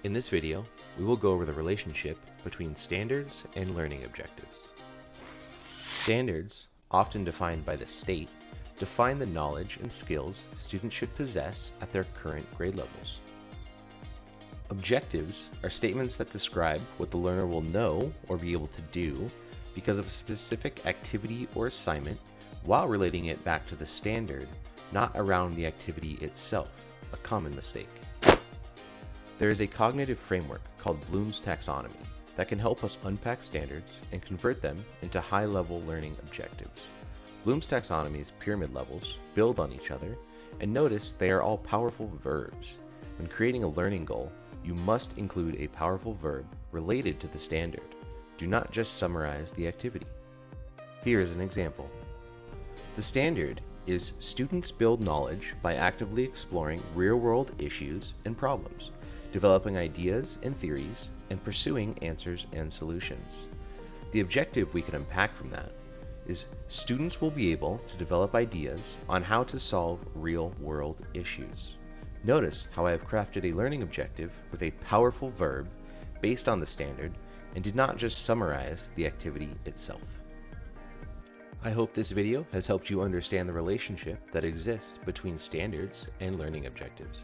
In this video, we will go over the relationship between standards and learning objectives. Standards, often defined by the state, define the knowledge and skills students should possess at their current grade levels. Objectives are statements that describe what the learner will know or be able to do because of a specific activity or assignment while relating it back to the standard, not around the activity itself, a common mistake. There is a cognitive framework called Bloom's Taxonomy that can help us unpack standards and convert them into high-level learning objectives. Bloom's Taxonomy's pyramid levels build on each other, and notice they are all powerful verbs. When creating a learning goal, you must include a powerful verb related to the standard. Do not just summarize the activity. Here is an example. The standard is students build knowledge by actively exploring real-world issues and problems, developing ideas and theories, and pursuing answers and solutions. The objective we can unpack from that is students will be able to develop ideas on how to solve real-world issues. Notice how I have crafted a learning objective with a powerful verb based on the standard and did not just summarize the activity itself. I hope this video has helped you understand the relationship that exists between standards and learning objectives.